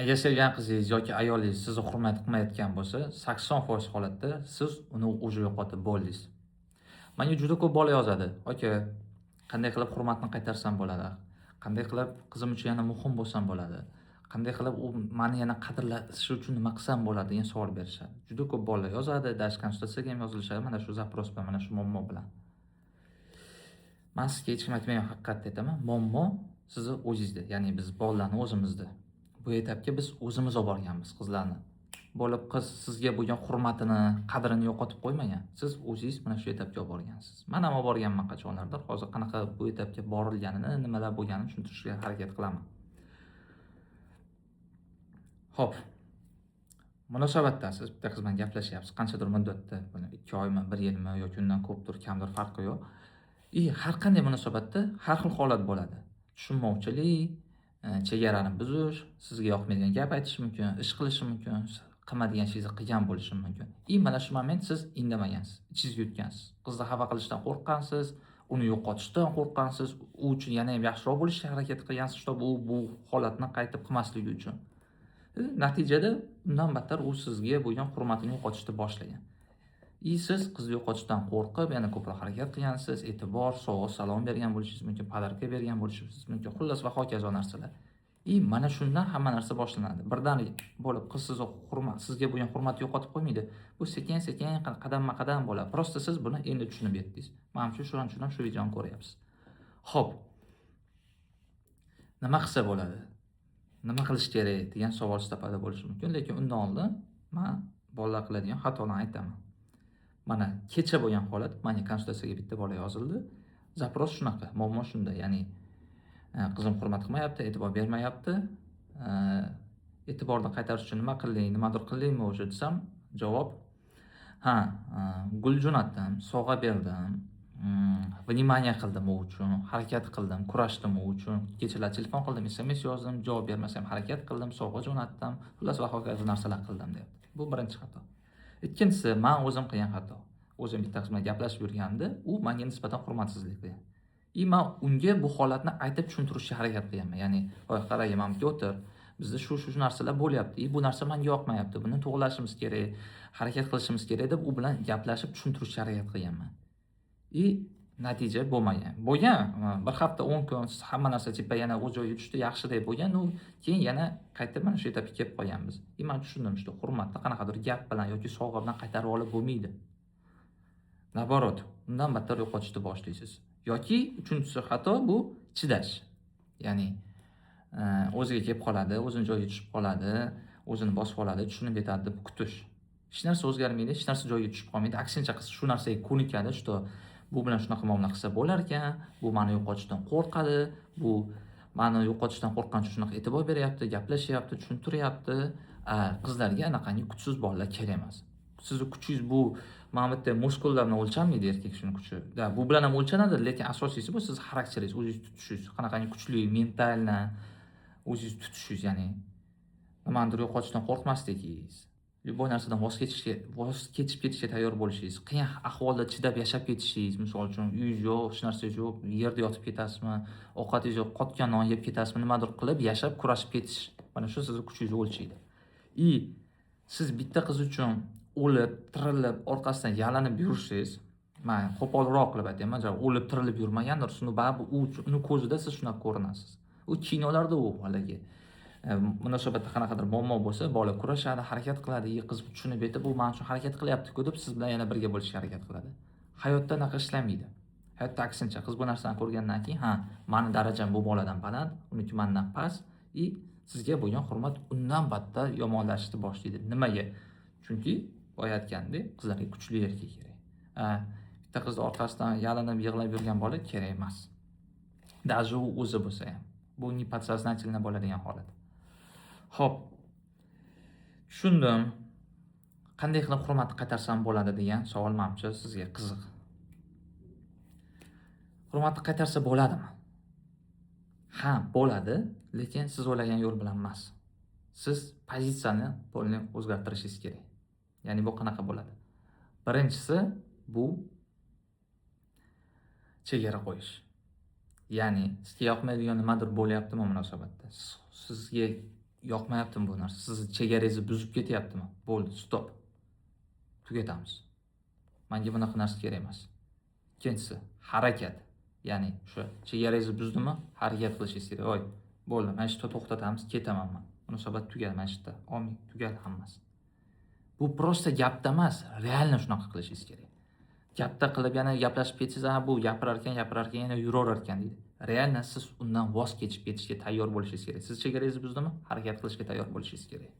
Agar sevgan qizingiz yoki ayolingiz sizni hurmat qilmayotgan bo'lsa, 80% holatda siz uni уже yo'qotib bo'ldingiz. Menga juda ko'p bola yozadi. "Aka, qanday qilib hurmatni qaytarsam bo'ladi? Qanday qilib qizim uchun yana muhim bo'lsam bo'ladi? Qanday qilib u meni yana qadrlashi uchun nima qilsam bo'ladi?" degan savol berishadi. Juda ko'p bolalar yozadi, dars konsultatsiyaga ham yozilishadi mana shu zaпрос bilan, mana shu muammo bilan. Men sizga hech kim aytmayman, haqiqatni aytaman. Muammo sizni o'zingizda, ya'ni biz bolalarni o'zimizda. Bu etapga biz o'zimiz olib borganmiz qizlarni. Bo'lib qiz sizga bo'lgan hurmatini, qadrini yo'qotib qo'ymagan. Siz o'zingiz mana shu etapga olib borgansiz. Men ham olib borganman qachonlardir. Hozir qanaqa bu etapga borilganini, nimalar bo'lganini tushuntirishga harakat qilaman. Xo'p. Munosabatdasiz, bitta qiz bilan gaplashyapsiz. Qanchadir muddatda, 2 oymi, 1 yilmi yoki undan ko'pdir, kamdir farqi yo'q. Har qanday munosabatda har xil holat bo'ladi. Tushunmovchilik, chegarani buzish, sizga yoqmaydigan gap aytishi mumkin, ish qilishi mumkin, qilmaydigan ishingizni qilgan bo'lishi mumkin. Mana shu moment siz indamagansiz, ichingizga yutgansiz. Qizni xafa qilishdan qo'rqqansiz, uni yo'qotishdan qo'rqqansiz, u uchun yana ham yaxshiroq bo'lishga harakat qilgansiz, bu holatni qaytib qilmasligi uchun. Natijada undan battar u sizga bo'lgan hurmatini yo'qotishni boshlagan. Siz qizni yo'qotishdan qo'rqib, yana ko'proq harakat qilgansiz, e'tibor, sovg'a, salom bergan bo'lishingiz mumkin, podarka bergan bo'lishingiz mumkin, xullas va hokazo narsalar. Mana shundan hamma narsa boshlanadi. Birdaniga bo'lib qiz sizga bo'lgan hurmatni yo'qotib qo'ymaydi. Bu sekin-sekin, qadamma-qadam bo'ladi. Prosta siz buni endi tushunib yetdingiz. Menimcha shuning uchun ham shu videoni ko'ryapsiz. Xo'p. Nima qilsa bo'ladi? Nima qilish kerak degan savol paydo bo'lishi mumkin, lekin undan oldin men bolalar qiladigan xatolarni aytaman. Mana kecha bo'lgan holat, menga konsultatsiyaga bitta bola yozildi. Zaпрос shunaqa, muammo shunda, ya'ni qizim hurmat qilmayapti, e'tibor bermayapti. E'tiborni qaytarish uchun nima qiling, nimadir qildingmi o'sha desam, javob: "Ha, gul jo'natdim, sovg'a berdim, vнимание qildim u uchun, harakat qildim, kurashdim u uchun. Kechalar telefon qildim, SMS yozdim, javob bermasam harakat qildim, sovg'a jo'natdim, xullas va hokazo narsalar qildim" deyapti. Bu birinchi xato. Ikkinchisi, men o'zim qilgan xato. O'zim bitta qiz bilan gaplashib yurganda, u menga nisbatan hurmatsizlik qilgan. Men unga bu holatni aytib tushuntirishga harakat qilganman. Ya'ni, "Voy, qarang, mamka o'tir. Bizda shu narsalar bo'lyapti. Bu narsa menga yoqmayapti. Buni to'g'rilashimiz kerak, harakat qilishimiz kerak" deb u bilan gaplashib tushuntirishga harakat qilganman. Natija bo'lmagan. Bo'lgan, bir hafta 10 kun hamma narsa yana o'z joyiga tushdi, yaxshidek bo'lgan. Keyin yana qaytib mana shu etapga kelib qolganmiz. Men tushundim, shu hurmatni qanaqadir gap bilan yoki sovg'a bilan qaytarib olib bo'lmaydi. Naborot, undan battar yo'qotishni boshlaysiz. Yoki uchinchisi xato bu chidash. Ya'ni o'ziga kelib qoladi, o'zini joyiga tushib qoladi, o'zini bosib oladi, tushunib yetadi deb kutish. Hech narsa o'zgarmaydi, hech narsa joyiga tushib qolmaydi. Aksincha qiz shu narsaga ko'nikadi, bu bilan shunaqa muomala qilsa bo'lar ekan, bu meni yo'qotishdan qo'rqadi, bu meni yo'qotishdan qo'rqqani uchun shunaqa e'tibor beryapti, gaplashyapti, tushuntiryapti. Qizlarga anaqangi kuchsiz bolalar kerak emas. Sizning kuchingiz bu mana bitta muskullar bilan o'lchanmaydi, erkak kishining kuchi. Bu bilan ham o'lchanadi, lekin asosiysi bu siz xarakteringiz, o'zingiz tutishingiz, qanaqangi kuchli, mentalni o'zingiz tutishingiz, ya'ni nimanidir yo'qotishdan qo'rqmasligingiz. Bu narsadan voz kechib ketishga tayyor bo'lishingiz, qiyin ahvolda chidab yashab ketishingiz, misol uchun uyingiz yo'q, hech narsangiz yo'q, yerda yotib ketasizmi, ovqatingiz yo'q, qotgan non yeb ketasizmi, nimadir qilib yashab, kurashib ketish. Mana shu sizning kuchingizni o'lchaydi. Siz bitta qiz uchun o'lib, tirilib, orqasidan yalanib yursangiz, men qo'polroq qilib aytaman, o'lib, tirilib yurmagandir, baribir uni ko'zida siz shunaqa ko'rinasiz. U kinolarda u haligi munosabatda qanaqadir muammo bo'lsa, bola kurashadi, harakat qiladi, qiz tushunib yetib, bu men uchun harakat qilyapti-ku deb siz bilan yana birga bo'lishga harakat qiladi. Hayotda unaqa ishlamaydi. Hayotda aksincha, qiz bu narsani ko'rgandan keyin, meni darajam bu boladan baland, uniki mendan past, sizga bo'lgan hurmat undan battar yomonlashishni boshlaydi. Nimaga? Chunki boya aytgandek, qizlarga kuchli erkak kerak. Bitta qizni orqasidan yalinib, yig'lab yurgan bola kerak emas. Даже u o'zi bo'lsa ham. Bu подсознательно bo'ladigan holat. Xo'p. Tushundim. Qanday qilib hurmatni qaytarsam bo'ladi degan savol menimcha sizga qiziq. Hurmatni qaytarsa bo'ladimi? Ha, bo'ladi, lekin siz o'ylagan yo'l bilan emas. Siz pozitsiyani polni o'zgartirishingiz kerak. Ya'ni bu qanaqa bo'ladi? Birinchisi bu chegara qo'yish. Ya'ni sizga yoqmaydigan nimadir bo'lyaptimi munosabatda? Sizga yoqmayaptimi bu narsa? Sizni chegarangizni buzib ketyaptimi? Bo'ldi, stop. Tugatamiz. Menga bunaqa narsa kerak emas. Ikkinchisi, harakat. Ya'ni o'sha chegarangizni buzdimi, harakat qilishingiz kerak. Voy, bo'ldi, mana shu yerda to'xtatamiz, ketaman men. Munosabat tugadi mana shu yerda. Omin, tugadi hammasi. Bu prosta gapda emas, realni shunaqa qilishingiz kerak. Gapda qilib yana gaplashib ketsangiz, bu gapirar ekan, yana yuraverar ekan deydi. Realni siz undan voz kechib ketishga tayyor bo'lishingiz kerak. Siz chegarangizni buzdimi, harakat qilishga tayyor bo'lishingiz kerak.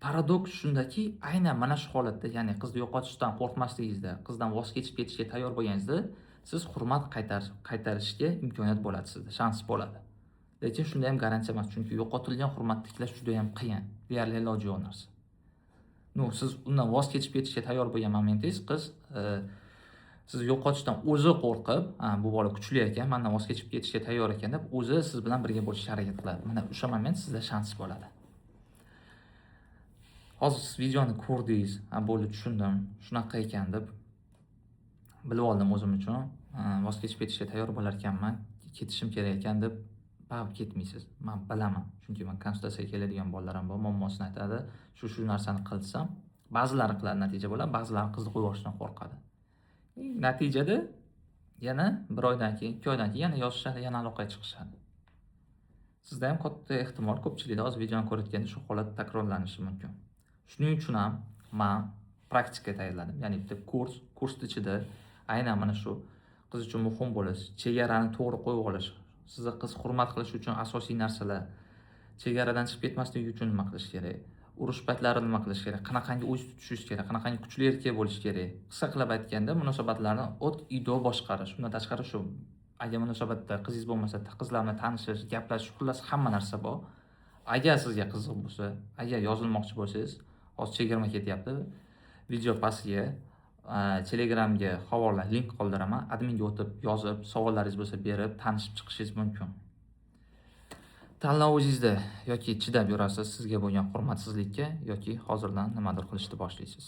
Paradoks shundaki, aynan mana shu holatda, ya'ni qizni yo'qotishdan qo'rqmasligingizda, qizdan voz kechib ketishga tayyor bo'lganingizda, siz hurmat qaytarishga imkoniyat bo'ladi sizda, shans bo'ladi. Lekin shunda ham garantiya emas, chunki yo'qotilgan hurmatni tiklash juda ham qiyin, deyarli iloji yo'q narsa. Siz undan voz kechib ketishga tayyor bo'lgan momentingiz, qiz sizni yo'qotishdan o'zi qo'rqib, bu bola kuchli ekan, mendan voz kechib ketishga tayyor ekan deb, o'zi siz bilan birga bo'lishga harakat qiladi. Mana o'sha moment sizda shans bo'ladi. Hozir siz videoni ko'rdingiz, bo'ldi, tushundim, shunaqa ekan deb bilib oldim o'zim uchun. Voz kechib ketishga tayyor bo'lar ekanman, ketishim kerak ekan deb baribir ketmaysiz. Men bilaman, chunki men konsultatsiyaga keladigan bolalar ham bor, muammosini aytadi. Shu narsani qilsam, ba'zilari qiladi, natija bo'ladi, ba'zilari qizni qo'yib yuborishdan qo'rqadi. Natijada yana 1 oydan keyin, 2 oydan keyin yana yozishadi, yana aloqaga chiqishadi. Sizda ham katta ehtimol ko'pchilikda hozir videoni ko'rayotganda shu holat takrorlanishi mumkin. Shuning uchun ham men praktikaga tayyorladim. Ya'ni bitta kurs ichida aynan mana shu qiz uchun muhim bo'lish, chegarani to'g'ri qo'yib olish, sizni qiz hurmat qilish uchun asosiy narsalar, chegaradan chiqib ketmasligi uchun nima qilish kerak, urush paytlari nima qilish kerak, qanaqangi o'z tutishingiz kerak, qanaqangi kuchli erkak bo'lish kerak. Qisqa qilib aytganda, munosabatlarni ido boshqarish, undan tashqari shu agar munosabatda qizingiz bo'lmasa, qizlar bilan tanishish, gaplashish, xullas hamma narsa bor. Agar sizga qiziq bo'lsa, agar yozilmoqchi bo'lsangiz, hozir chegirma ketyapti. Video pastiga Telegramga havola link qoldiraman. Adminga o'tib, yozib, savollaringiz bo'lsa berib, tanishib chiqishingiz mumkin. Tanlov o'zingizda, yoki chidab yurasiz sizga bo'lgan hurmatsizlikka, yoki hozirdan nimadir qilishni boshlaysiz.